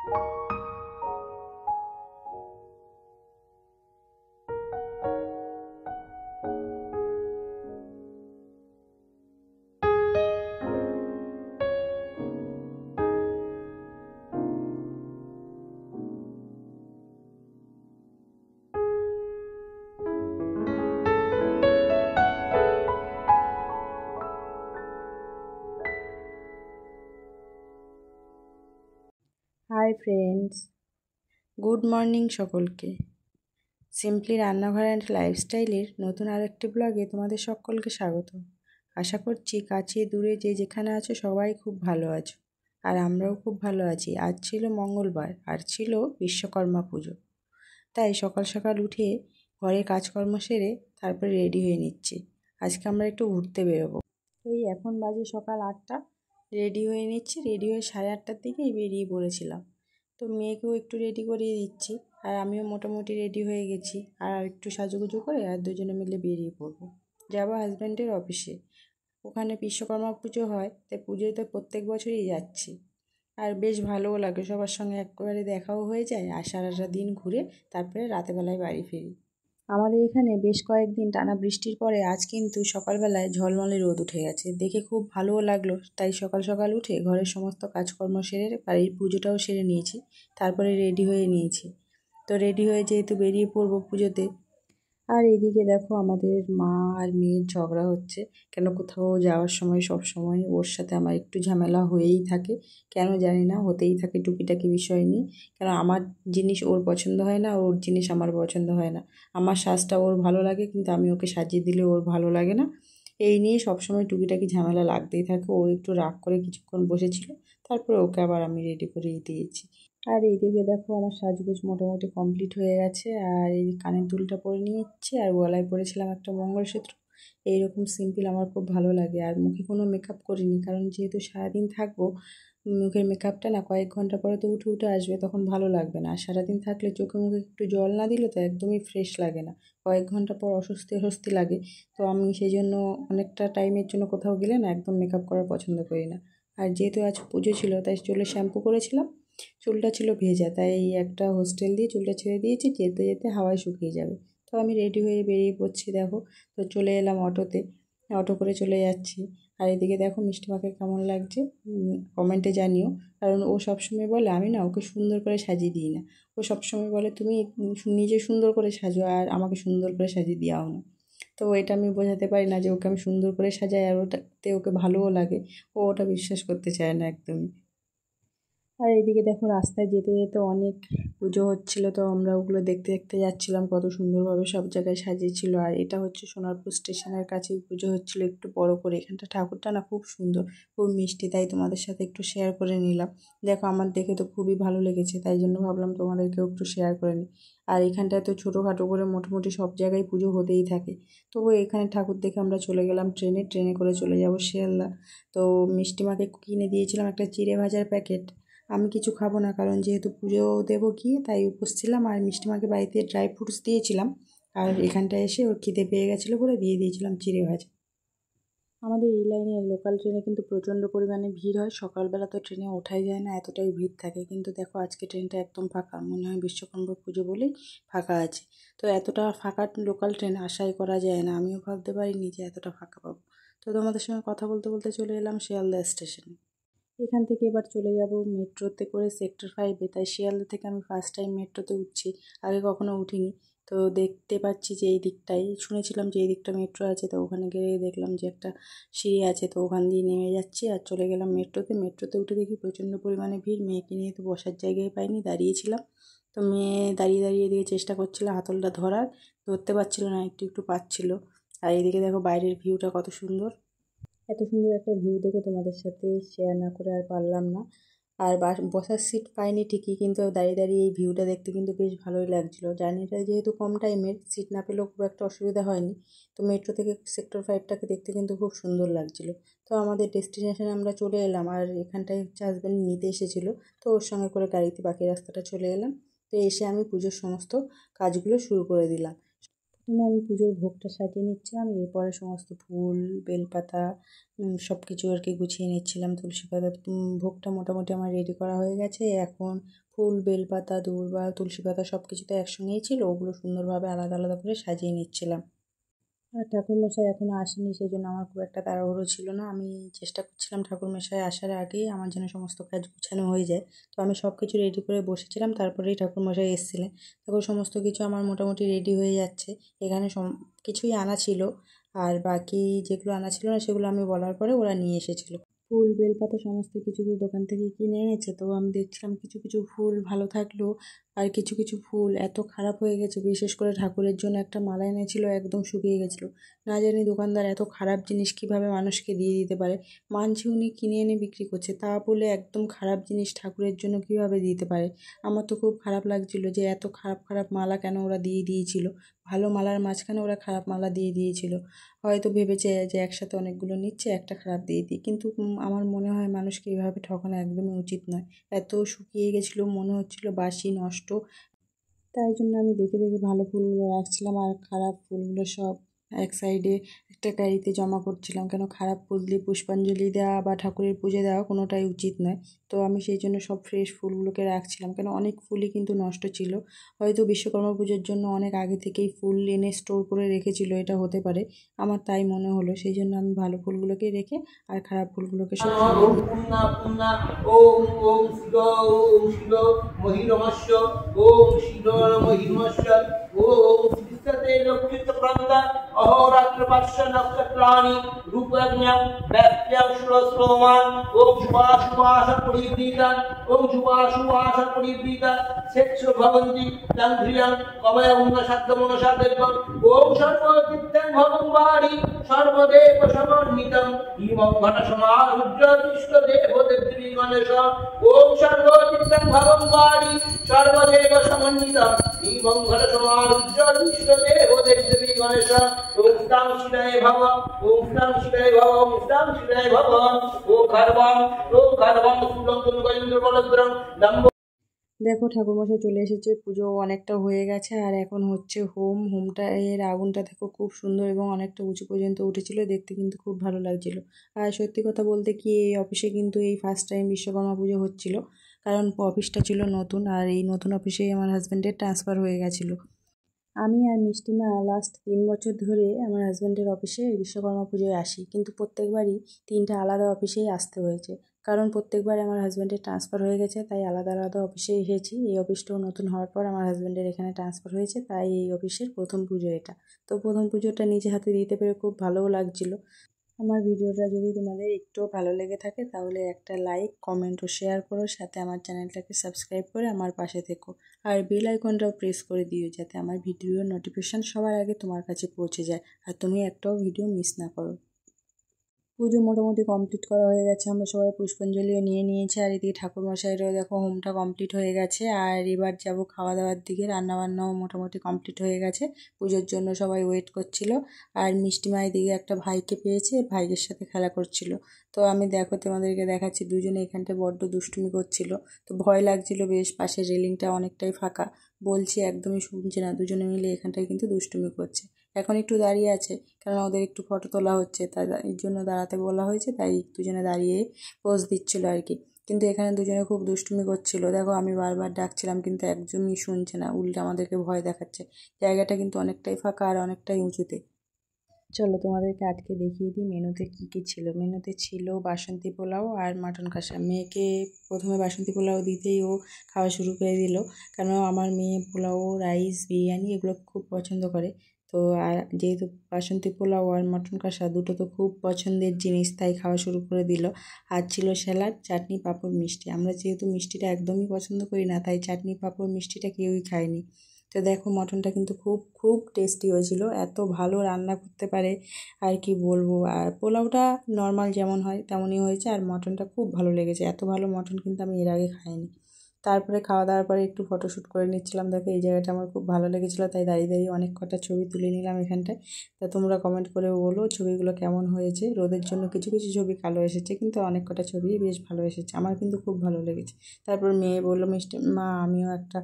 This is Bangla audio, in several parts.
হাই ফ্রেন্ডস, গুড মর্নিং সকলকে। সিম্পলি রান্নাঘর অ্যান্ড লাইফস্টাইলের নতুন আরেকটি ব্লগে তোমাদের সকলকে স্বাগত। আশা করছি কাছে দূরে যে যেখানে আছো সবাই খুব ভালো আছো, আর আমরাও খুব ভালো আছি। আজ ছিল মঙ্গলবার আর ছিল বিশ্বকর্মা পুজো, তাই সকাল সকাল উঠে ঘরের কাজকর্ম সেরে তারপরে রেডি হয়ে নিচ্ছি। আজকে আমরা একটু ঘুরতে বেরোবো। তো এই এখন বাজে সকাল 8টা, রেডি হয়ে নিচ্ছি। রেডি হয়ে 8:30টার দিকেই বেরিয়ে পড়েছিলাম। তো মেয়েকেও একটু রেডি করিয়ে দিচ্ছি, আর আমিও মোটামুটি রেডি হয়ে গেছি। আর একটু সাজুগুজু করে আর দুজনে মিলে বেরিয়ে পড়বো, যাবো হাজব্যান্ডের অফিসে। ওখানে বিশ্বকর্মা পুজো হয়, তাই পুজোয় তো প্রত্যেক বছরই যাচ্ছি। আর বেশ ভালোও লাগে, সবার সঙ্গে একেবারে দেখাও হয়ে যায়। আর সারাটা দিন ঘুরে তারপরে রাতেবেলায় বাড়ি ফিরি। আমাদের এখানে বেশ কয়েকদিন টানা বৃষ্টির পরে আজ কিন্তু সকালবেলায় ঝলমলে রোদ উঠে গেছে, দেখে খুব ভালোও লাগলো। তাই সকাল সকাল উঠে ঘরের সমস্ত কাজকর্ম সেরে বাড়ির পুজোটাও সেরে নিয়েছি, তারপরে রেডি হয়ে নিয়েছি। তো রেডি হয়ে যেহেতু বেরিয়ে পড়বো পুজোতে। আর এদিকে দেখো আমাদের মা আর মেয়ের ঝগড়া হচ্ছে, কেন কোথাও যাওয়ার সময় সব সময় ওর সাথে আমার একটু ঝামেলা হয়েই থাকে। কেন জানি না, হতেই থাকে টুকিটাকি বিষয় নিয়ে। কেন আমার জিনিস ওর পছন্দ হয় না, ওর জিনিস আমার পছন্দ হয় না। আমার সাজটা ওর ভালো লাগে, কিন্তু আমি ওকে সাজিয়ে দিলে ওর ভালো লাগে না। এই নিয়ে সবসময় টুকিটাকি ঝামেলা লাগতেই থাকে। ও একটু রাগ করে কিছুক্ষণ বসেছিল, তারপরে ওকে আবার আমি রেডি করিয়ে দিয়েছি। আর এইদিকে দেখো আমার সাজগোজ মোটামুটি কমপ্লিট হয়ে গেছে। আর এই কানের দুলটা পরে নিয়েছি, আর গলায় পরেছিলাম একটা মঙ্গলসূত্র। এইরকম সিম্পল আমার খুব ভালো লাগে। আর মুখে কোনো মেকআপ করিনি, কারণ যেহেতু সারাদিন থাকবো, মুখের মেকআপটা না কয়েক ঘন্টা পরে তো উঠে উঠে আসবে, তখন ভালো লাগবে না। আর সারাদিন থাকলে চোখে মুখে একটু জল না দিলে তো একদমই ফ্রেশ লাগে না, কয়েক ঘন্টা পর অস্বস্তি অস্বস্তি লাগে। তো আমি সেই জন্য অনেকটা টাইমের জন্য কোথাও গেলে না একদম মেকআপ করা পছন্দ করি না। আর যেহেতু আজ পুজো ছিল, তাই চুলে শ্যাম্পু করেছিলাম, চুলটা ছিল ভেজা, তাই একটা হোস্টেল দিয়ে চুলটা ছেড়ে দিয়েছি, যেতে যেতে হাওয়ায় শুকিয়ে যাবে। তো আমি রেডি হয়ে বেরিয়ে পড়ছি দেখো। তো চলে এলাম অটোতে, অটো করে চলে যাচ্ছি। আর এদিকে দেখো মিষ্টিমাকে কেমন লাগছে কমেন্টে জানিও। কারণ ও সবসময় বলে আমি না ওকে সুন্দর করে সাজিয়ে দিই না। ও সবসময় বলে তুমি নিজে সুন্দর করে সাজো আর আমাকে সুন্দর করে সাজিয়ে দিও না। তো এটা আমি বোঝাতে পারি না যে ওকে আমি সুন্দর করে সাজাই আর ওটাতে ওকে ভালোও লাগে। ও ওটা বিশ্বাস করতে চায় না একদমই। আর এদিকে দেখো রাস্তায় যেতে যেতে অনেক পুজো হচ্ছিলো, তো আমরা ওগুলো দেখতে দেখতে যাচ্ছিলাম, কত সুন্দরভাবে সব জায়গায় সাজিয়েছিল। আর এটা হচ্ছে সোনারপুর স্টেশনের কাছেই পুজো হচ্ছিলো, একটু বড় করে। এখানটা ঠাকুরটা না খুব সুন্দর, খুব মিষ্টি, তাই তোমাদের সাথে একটু শেয়ার করে নিলাম। দেখো আমার দেখে তো খুবই ভালো লেগেছে, তাই জন্য ভাবলাম তোমাদেরকেও একটু শেয়ার করে নিই। আর এখানটায় তো ছোটোখাটো করে মোটামুটি সব জায়গায় পুজো হতেই থাকে। তবু এখানে ঠাকুর দেখে আমরা চলে গেলাম ট্রেনে করে চলে যাব শিয়ালদা। তো মিষ্টিমাকে কিনে দিয়েছিলাম একটা চিড়ে ভাজার প্যাকেট। আমি কিছু খাবো না, কারণ যেহেতু পুজো দেবো গিয়ে, তাই উপোস ছিলাম। আর মিষ্টিমাকে বাড়িতে ড্রাই ফ্রুটস দিয়েছিলাম, আর এখানটায় এসে ওর খিদে পেয়ে গেছিলো বলে দিয়ে দিয়েছিলাম চিড়ে ভাজা। আমাদের এই লাইনে লোকাল ট্রেনে কিন্তু প্রচণ্ড পরিমাণে ভিড় হয়। সকালবেলা তো ট্রেনে ওঠাই যায় না, এতটাই ভিড় থাকে। কিন্তু দেখো আজকে ট্রেনটা একদম ফাঁকা, মনে হয় বিশ্বকর্মা পুজো বলেই ফাঁকা আছে। তো এতটা ফাঁকা লোকাল ট্রেন আশাই করা যায় না, আমিও ভাবতে পারিনি যে এতটা ফাঁকা পাবো। তো তোমাদের সঙ্গে কথা বলতে বলতে চলে এলাম শিয়ালদা স্টেশনে। এখান থেকে এবার চলে যাব মেট্রোতে করে সেক্টর 5-এ। তাই শিয়ালদা থেকে আমি ফার্স্ট টাইম মেট্রোতে উঠছি, আগে কখনো উঠিনি। তো দেখতে পাচ্ছি যে এই দিকটাই শুনেছিলাম যে এই দিকটা মেট্রো আছে, তো ওখানে গিয়ে দেখলাম যে একটা সিঁড়ি আছে, তো ওখান দিয়ে নেমে যাচ্ছি আর চলে গেলাম মেট্রোতে। মেট্রোতে উঠে দেখি প্রচণ্ড পরিমাণে ভিড়, মেয়েকে নিয়ে তো বসার জায়গায় পাইনি, দাঁড়িয়েছিলাম। তো মেয়ে দাঁড়িয়ে দাঁড়িয়ে এদিকে চেষ্টা করছিল হাতলটা ধরার, ধরতে পারছিল না, একটু একটু পাচ্ছিল। আর এদিকে দেখো বাইরের ভিউটা কত সুন্দর। এত সুন্দর একটা ভিউ দেখে তোমাদের সাথে শেয়ার না করে আর পারলাম না। আর বসার সিট পাইনি ঠিকই, কিন্তু দাঁড়িয়ে দাঁড়িয়ে এই ভিউটা দেখতে কিন্তু বেশ ভালোই লাগছিলো। জার্নিটা যেহেতু কম টাইমের, সিট না পেলেও খুব একটা অসুবিধা হয়নি। তো মেট্রো থেকে সেক্টর 5টাকে দেখতে কিন্তু খুব সুন্দর লাগছিলো। তো আমাদের ডেস্টিনেশনে আমরা চলে এলাম। আর এখানটায় হচ্ছে হাজব্যান্ড নিতে এসেছিলো, তো ওর সঙ্গে করে গাড়িতে বাকি রাস্তাটা চলে এলাম। তো এসে আমি পুজোর সমস্ত কাজগুলো শুরু করে দিলাম। আমি পুজোর ভোগটা সাজিয়ে নিচ্ছিলাম, এরপরে সমস্ত ফুল বেলপাতা সব কিছু আর কি গুছিয়ে নিচ্ছিলাম। তুলসী পাতা ভোগটা মোটামুটি আমার রেডি করা হয়ে গেছে। এখন ফুল বেলপাতা দূর্বা তুলসী পাতা সব কিছু তো একসঙ্গেই ছিল, ওগুলো সুন্দরভাবে আলাদা আলাদা করে সাজিয়ে নিচ্ছিলাম। আর ঠাকুরমশাই এখনও আসেনি, সেই জন্য আমার খুব একটা তাড়াহুড়ো ছিল না। আমি চেষ্টা করছিলাম ঠাকুরমশাই আসার আগেই আমার যেন সমস্ত কাজ গুছানো হয়ে যায়। তো আমি সব কিছু রেডি করে বসেছিলাম, তারপরেই ঠাকুরমশাই এসেছিলেন। তখন সমস্ত কিছু আমার মোটামুটি রেডি হয়ে যাচ্ছে। এখানে কিছুই আনা ছিল, আর বাকি যেগুলো আনা ছিল না সেগুলো আমি বলার পরে ওরা নিয়ে এসেছিলো। ফুল বেলপাতা সমস্ত কিছু তো দোকান থেকে কিনে এনেছে। তো আমি দেখছিলাম কিছু কিছু ফুল ভালো থাকলেও আর কিছু কিছু ফুল এত খারাপ হয়ে গেছে। বিশেষ করে ঠাকুরের জন্য একটা মালা এনেছিল, একদম শুকিয়ে গেছিলো। না জানি দোকানদার এত খারাপ জিনিস কিভাবে মানুষকে দিয়ে দিতে পারে। মানছি উনি কিনে এনে বিক্রি করছে, তা বলে একদম খারাপ জিনিস ঠাকুরের জন্য কিভাবে দিতে পারে। আমার তো খুব খারাপ লাগছিল যে এত খারাপ খারাপ মালা কেন ওরা দিয়ে দিয়েছিল। ভালো মালার মাঝখানে ওরা খারাপ মালা দিয়ে দিয়েছিল। হয়তো ভেবেছে যে একসাথে অনেকগুলো নিচ্ছে, একটা খারাপ দিয়ে দিই। কিন্তু আমার মনে হয় মানুষকে এভাবে ঠকানো একদমই উচিত নয়। এত শুকিয়ে গেছিলো, মনে হচ্ছিল বাসি নষ্ট। তাই জন্য আমি দেখে দেখে ভালো ফুলগুলো রাখছিলাম, আর খারাপ ফুলগুলো সব এক সাইডে একটা গাড়িতে জমা করছিলাম। কেন খারাপ ফুল দিয়ে পুষ্পাঞ্জলি দেওয়া বা ঠাকুরের পুজো দেওয়া কোনোটাই উচিত নয়। তো আমি সেই জন্য সব ফ্রেশ ফুলগুলোকে রাখছিলাম, কেন অনেক ফুলই কিন্তু নষ্ট ছিল। হয়তো বিশ্বকর্মা পুজোর জন্য অনেক আগে থেকেই ফুল এনে স্টোর করে রেখেছিল, এটা হতে পারে। আমার তাই মনে হলো, সেই জন্য আমি ভালো ফুলগুলোকে রেখে আর খারাপ ফুলগুলোকে সব সরিয়ে দিই। ওম ওম শিব ওম শিব মহিরমস্য ওম শিব মহিরমস্য ওম শ্রীসতে লক্ষিত প্রান্তা অহোরাত্র পার্শ্ব নক্ষত্রাণি রূপজ্ঞাম ব্যাপ্ত্যং শ্লোমান ওম শুভাশুভাস পরিবৃতা ওম শুভাশুভাস পরিবৃতা সেচ্ছ ভবন্তি তং ধ্রিয়ং কবয় উন্নসাধ্য মনসাদেবং ওম সর্বচিত্তং ভগবানি সর্বদেব সমন্বিতং ইমং ঘট সমারুদ্র তিষ্ঠ দেব দেবী গণেশ ওম সর্বচিত্তং ভগবানি সর্বদেব সমন্বিতং ইমং ঘট সমারুদ্র তিষ্ঠ দেব দেবী গণেশ ওম স্তাং শিবায় ভব ওম স্তাং শিবায় ভব ওম স্তাং শিবায় ভব ওম খারবাং ফুলং তুম গজেন্দ্র বলদ্রং দম্ব। দেখো ঠাকুরমশাই চলে এসেছে, পুজো অনেকটা হয়ে গেছে আর এখন হচ্ছে হোমটা এর আগুনটা দেখো খুব সুন্দর এবং অনেকটা উঁচু পর্যন্ত উঠেছিল, দেখতে কিন্তু খুব ভালো লাগছিল। আর সত্যি কথা বলতে কি এই অফিসে কিন্তু এই ফার্স্ট টাইম বিশ্বকর্মা পুজো হচ্ছিল, কারণ অফিসটা ছিল নতুন আর এই নতুন অফিসেই আমার হাজব্যান্ডের ট্রান্সফার হয়ে গেছিলো। আমি আর মিষ্টিমা লাস্ট 3 বছর ধরে আমার হাজব্যান্ডের অফিসে বিশ্বকর্মা পুজোয় আসি, কিন্তু প্রত্যেকবারই 3টা আলাদা অফিসেই আসতে হয়েছে। কারণ প্রত্যেকবার আমার হাজব্যান্ডের ট্রান্সফার হয়ে গেছে, তাই আলাদা আলাদা অফিসে এসেছি। এই অফিসটাও নতুন হওয়ার পর আমার হাজব্যান্ডের এখানে ট্রান্সফার হয়েছে, তাই এই অফিসের প্রথম পুজো এটা। তো প্রথম পুজোটা নিজে হাতে দিতে পেরে খুব ভালোও লাগছিল। আমার ভিডিওটা যদি তোমাদের একটুও ভালো লেগে থাকে তাহলে একটা লাইক কমেন্ট ও শেয়ার করো, সাথে আমার চ্যানেলটাকে সাবস্ক্রাইব করে আমার পাশে থেকো। আর বেল আইকনটাও প্রেস করে দিও, যাতে আমার ভিডিওর নোটিফিকেশান সবার আগে তোমার কাছে পৌঁছে যায় আর তুমি একটাও ভিডিও মিস না করো। পুজো মোটামুটি কমপ্লিট করা হয়ে গেছে, আমরা সবাই পুষ্পাঞ্জলিও নিয়ে নিয়েছি। আর এদিকে ঠাকুরমশাইরাও দেখো হোমটা কমপ্লিট হয়ে গেছে। আর এবার যাব খাওয়া দাওয়ার দিকে, রান্নাবান্নাও মোটামুটি কমপ্লিট হয়ে গেছে। পুজোর জন্য সবাই ওয়েট করছিল। আর মিষ্টিমা এদিকে একটা ভাইকে পেয়েছে, ভাইয়ের সাথে খেলা করছিল। তো আমি দেখো তোমাদেরকে দেখাচ্ছি, দুজনে এখানটায় বড্ড দুষ্টুমি করছিল। তো ভয় লাগছিল বেশ, পাশের রেলিংটা অনেকটাই ফাঁকা। বলছি একদমই শুনছে না, দুজনে মিলে এখানটায় কিন্তু দুষ্টুমি করছে। এখন একটু দাঁড়িয়ে আছে, কারণ ওদের একটু ফটো তোলা হচ্ছে, তাই এর জন্য দাঁড়াতে বলা হয়েছে, তাই দুজনে দাঁড়িয়ে পোজ দিচ্ছিল আর কি। কিন্তু এখানে দুজনে খুব দুষ্টুমি করছিল। দেখো আমি বারবার ডাকছিলাম কিন্তু একদমই শুনছে না, উল্টে আমাদেরকে ভয় দেখাচ্ছে। জায়গাটা কিন্তু অনেকটাই ফাঁকা আর অনেকটাই উঁচুতে। চলো তোমাদেরকে আজকে দেখিয়ে দিই মেনুতে কী কী ছিল। মেনুতে ছিল বাসন্তী পোলাও আর মাটন কষা। মেয়েকে প্রথমে বাসন্তী পোলাও দিতেই ও খাওয়া শুরু করে দিল, কারণ আমার মেয়ে পোলাও রাইস বিরিয়ানি এগুলো খুব পছন্দ করে। তো আর যেহেতু বাসন্তী পোলাও আর মাটন কষা দুটো তো খুব পছন্দের জিনিস, তাই খাওয়া শুরু করে দিল। আর ছিল স্যালাড, চাটনি, পাঁপড়, মিষ্টি। আমরা যেহেতু মিষ্টিটা একদমই পছন্দ করি না, তাই চাটনি, পাঁপড়, মিষ্টিটা কেউই খায়নি। তো দেখো মটনটা কিন্তু খুব খুব টেস্টি হয়েছিল, এত ভালো রান্না করতে পারে আর কি বলবো। আর পোলাওটা নর্মাল যেমন হয় তেমনই হয়েছে, আর মটনটা খুব ভালো লেগেছে। এত ভালো মটন কিন্তু আমি এর আগে খাইনি। তারপরে খাওয়া দাওয়ার পরে একটু ফটোশ্যুট করে নিচ্ছিলাম। দেখো এই জায়গাটা আমার খুব ভালো লেগেছিলো, তাই দাঁড়িয়ে দাঁড়িয়ে অনেক কটা ছবি তুলে নিলাম এখানটায়। তা তোমরা কমেন্ট করে বলো ছবিগুলো কেমন হয়েছে। রোদের জন্য কিছু কিছু ছবি কালো এসেছে, কিন্তু অনেক কটা ছবি বেশ ভালো এসেছে, আমার কিন্তু খুব ভালো লেগেছে। তারপর মেয়ে বললো, মিষ্টি মা আমিও একটা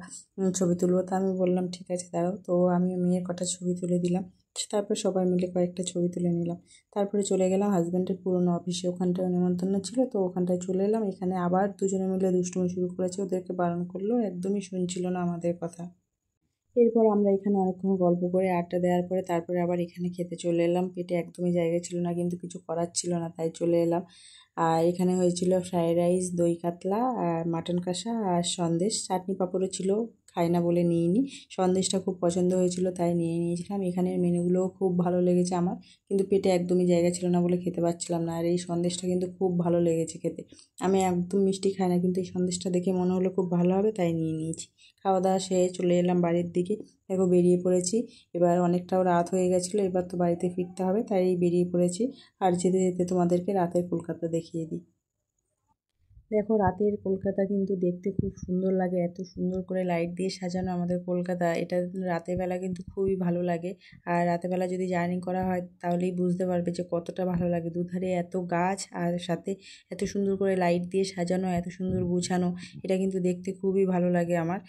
ছবি তুলবো। তা আমি বললাম ঠিক আছে দাঁড়াও। তো আমি মেয়ের কটা ছবি তুলে দিলাম, তারপর সবাই মিলে কয়েকটা ছবি তুলে নিলাম। তারপরে চলে গেলাম হাজব্যান্ডের পুরনো অফিসে, ওখানটায় নেমন্তন্ন ছিল, তো ওখানটায় চলে এলাম। এখানে আবার দুজনে মিলে দুষ্টুমি শুরু করেছে, ওদেরকে বারণ করলো, একদমই শুনছিল না আমাদের কথা। এরপর আমরা এখানে অনেকক্ষণ গল্প করে আড্ডা দেওয়ার পরে তারপরে আবার এখানে খেতে চলে এলাম। পেটে একদমই জায়গা ছিল না, কিন্তু কিছু করার ছিল না, তাই চলে এলাম। আর এখানে হয়েছিল ফ্রাইড রাইস, দই কাতলা, আর মাটন কষা, আর সন্দেশ, চাটনি পাঁপড়ও ছিল, খাই না বলে নিইনি। সন্দেশটা খুব পছন্দ হয়েছিল তাই নিয়ে নিয়েছিলাম। এখানের মেনুগুলোও খুব ভালো লেগেছে আমার, কিন্তু পেটে একদমই জায়গা ছিল না বলে খেতে পারছিলাম না। আর এই সন্দেশটা কিন্তু খুব ভালো লেগেছে খেতে। আমি একদম মিষ্টি খাই না, কিন্তু এই সন্দেশটা দেখে মনে হলো খুব ভালো হবে, তাই নিয়ে নিয়েছি। খাওয়া দাওয়া সেরে চলে এলাম বাড়ির দিকে। দেখো বেরিয়ে পড়েছি, এবার অনেকটাও রাত হয়ে গেছিলো, এবার তো বাড়িতে ফিরতে হবে, তাই বেরিয়ে পড়েছি। আর যেতে যেতে তোমাদেরকে রাতের কলকাতা দেখিয়ে দিই। দেখো রাতের কলকাতা কিন্তু দেখতে খুব সুন্দর লাগে, এত সুন্দর করে লাইট দিয়ে সাজানো আমাদের কলকাতা। এটা রাতের বেলা কিন্তু খুবই ভালো লাগে। আর রাতের বেলা যদি জার্নি করা হয় তাহলেই বুঝতে পারবে যে কতটা ভালো লাগে। দুধারে এত গাছ, আর সাথে এত সুন্দর করে লাইট দিয়ে সাজানো, এত সুন্দর গুছানো, এটা কিন্তু দেখতে খুবই ভালো লাগে আমার।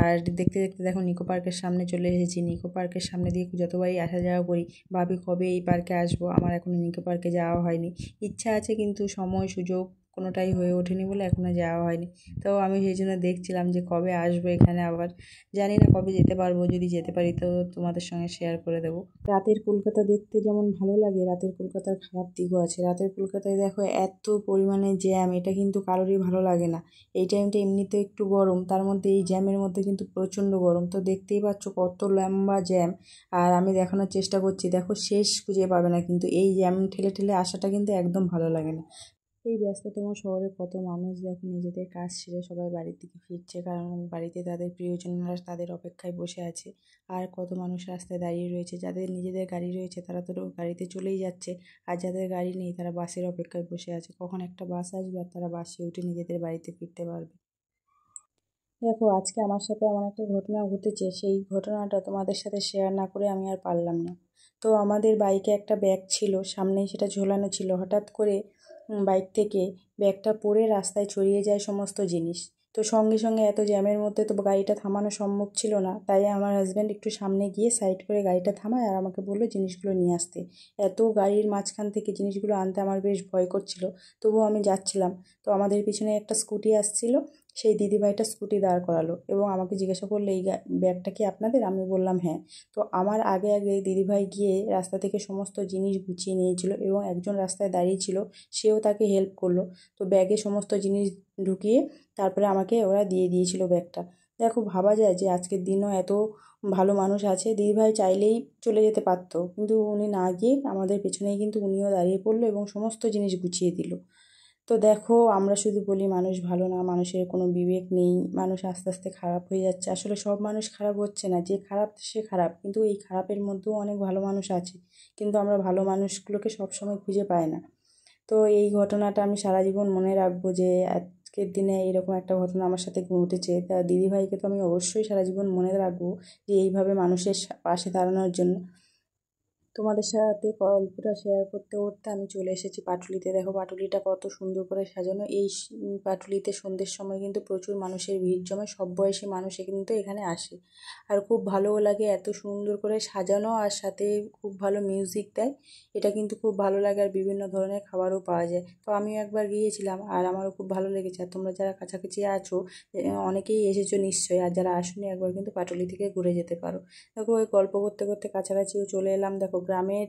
আর দেখতে দেখতে দেখো নিকো পার্কের সামনে চলে এসেছি। নিকো পার্কের সামনে দিয়ে যতবারই আসা যাওয়া করি ভাবি কবে এই পার্কে আসবো, আমার এখনও নিকো পার্কে যাওয়া হয়নি। ইচ্ছা আছে, কিন্তু সময় সুযোগ কোনোটাই হয়ে ওঠেনি বলে এখনও যাওয়া হয়নি। তো আমি সেই জন্য দেখছিলাম যে কবে আসবো এখানে আবার। জানি না কবে যেতে পারবো, যদি যেতে পারি তো তোমাদের সঙ্গে শেয়ার করে দেবো। রাতের কলকাতা দেখতে যেমন ভালো লাগে, রাতের কলকাতার খারাপ দিকও আছে। রাতের কলকাতায় দেখো এত পরিমাণে জ্যাম, এটা কিন্তু কারোরই ভালো লাগে না। এই টাইমটা এমনিতে একটু গরম, তার মধ্যে এই জ্যামের মধ্যে কিন্তু প্রচণ্ড গরম। তো দেখতেই পাচ্ছ কত লম্বা জ্যাম। আর আমি দেখানোর চেষ্টা করছি, দেখো শেষ খুঁজে পাবে না, কিন্তু এই জ্যাম ঠেলে ঠেলে আসাটা কিন্তু একদম ভালো লাগে না। এই ব্যস্ততম শহরে কত মানুষ দেখো নিজেদের কাজ সেরে সবাই বাড়ির দিকে ফিরছে, কারণ বাড়িতে তাদের প্রিয়জনরা তাদের অপেক্ষায় বসে আছে। আর কত মানুষ রাস্তায় দাঁড়িয়ে রয়েছে, যাদের নিজেদের গাড়ি রয়েছে তারা তো গাড়িতে চলেই যাচ্ছে, আর যাদের গাড়ি নেই তারা বাসের অপেক্ষায় বসে আছে, কখন একটা বাস আসবে আর তারা বাসে উঠে নিজেদের বাড়িতে ফিরতে পারবে। দেখো আজকে আমার সাথে এমন একটা ঘটনা ঘটেছে, সেই ঘটনাটা তোমাদের সাথে শেয়ার না করে আমি আর পারলাম না। তো আমাদের বাইকে একটা ব্যাগ ছিল, সামনেই সেটা ঝোলানো ছিল। হঠাৎ করে বাইক থেকে ব্যাগটা পড়ে রাস্তায় ছড়িয়ে যায় সমস্ত জিনিস। তো সঙ্গে সঙ্গে এত জ্যামের মধ্যে তো গাড়িটা থামানো সম্ভব ছিল না, তাই আমার হাজব্যান্ড একটু সামনে গিয়ে সাইড করে গাড়িটা থামায় আর আমাকে বললো জিনিসগুলো নিয়ে আসতে। এত গাড়ির মাঝখান থেকে জিনিসগুলো আনতে আমার বেশ ভয় করছিল, তবুও আমি যাচ্ছিলাম। তো আমাদের পিছনে একটা স্কুটি আসছিল, সেই দিদিভাইটা স্কুটি দাঁড় করালো এবং আমাকে জিজ্ঞাসা করলো এই ব্যাগটা কি আপনাদের? আমি বললাম হ্যাঁ। তো আমার আগে আগে দিদিভাই গিয়ে রাস্তা থেকে সমস্ত জিনিস গুছিয়ে নিয়েছিল এবং একজন রাস্তায় দাঁড়িয়ে ছিল, সেও তাকে হেল্প করলো। তো ব্যাগে সমস্ত জিনিস ঢুকিয়ে তারপরে আমাকে ওরা দিয়ে দিয়েছিল ব্যাগটা। দেখো ভাবা যায় যে আজকের দিনও এত ভালো মানুষ আছে। দিদিভাই চাইলেই চলে যেতে পারতো, কিন্তু উনি না গিয়ে আমাদের পেছনেই কিন্তু উনিও দাঁড়িয়ে পড়লো এবং সমস্ত জিনিস গুছিয়ে দিল। তো দেখো আমরা শুধু বলি মানুষ ভালো না, মানুষের কোনো বিবেক নেই, মানুষ আস্তে আস্তে খারাপ হয়ে যাচ্ছে। আসলে সব মানুষ খারাপ হচ্ছে না, যে খারাপ সে খারাপ, কিন্তু এই খারাপের মধ্যেও অনেক ভালো মানুষ আছে, কিন্তু আমরা ভালো মানুষগুলোকে সবসময় খুঁজে পাই না। তো এই ঘটনাটা আমি সারা জীবন মনে রাখবো যে আজকের দিনে এরকম একটা ঘটনা আমার সাথে ঘটেছে। তা দিদিভাইকে তো আমি অবশ্যই সারা জীবন মনে রাখবো যে এইভাবে মানুষের পাশে দাঁড়ানোর জন্য। তোমাদের সাথে গল্পটা শেয়ার করতে করতে আমি চলে এসেছি পাটুলিতে। দেখো পাটুলিটা কত সুন্দর করে সাজানো। এই পাটুলিতে সন্ধ্যের সময় কিন্তু প্রচুর মানুষের ভিড় জমে, সব বয়সী মানুষ কিন্তু এখানে আসে। আর খুব ভালোও লাগে, এত সুন্দর করে সাজানো, আর সাথে খুব ভালো মিউজিক দেয়, এটা কিন্তু খুব ভালো লাগে। আর বিভিন্ন ধরনের খাবারও পাওয়া যায়। তো আমিও একবার গিয়েছিলাম আর আমারও খুব ভালো লেগেছে। আর তোমরা যারা কাছাকাছি আছো অনেকেই এসেছো নিশ্চয়ই, আর যারা আসোনি একবার কিন্তু পাটুলি থেকে ঘুরে যেতে পারো। দেখো ওই গল্প করতে করতে কাছাকাছিও চলে এলাম। দেখো গ্রামের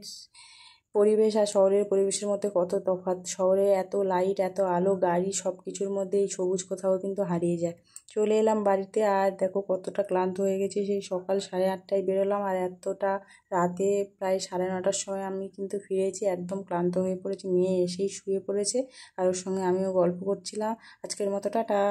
পরিবেশ আর শহরের পরিবেশের মধ্যে কত তফাৎ। শহরে এত লাইট, এত আলো, গাড়ি, সব কিছুর মধ্যে এই সবুজ কোথাও কিন্তু হারিয়ে যায়। চলে এলাম বাড়িতে, আর দেখো কতটা ক্লান্ত হয়ে গেছি। সেই সকাল 8:30টায় বেরোলাম, আর এতটা রাতে প্রায় 9:30টার সময় আমি কিন্তু ফিরেছি, একদম ক্লান্ত হয়ে পড়েছি। মেয়ে এসেই শুয়ে পড়েছে, আর ওর সঙ্গে আমিও গল্প করছিলাম। আজকের মতো টাটা।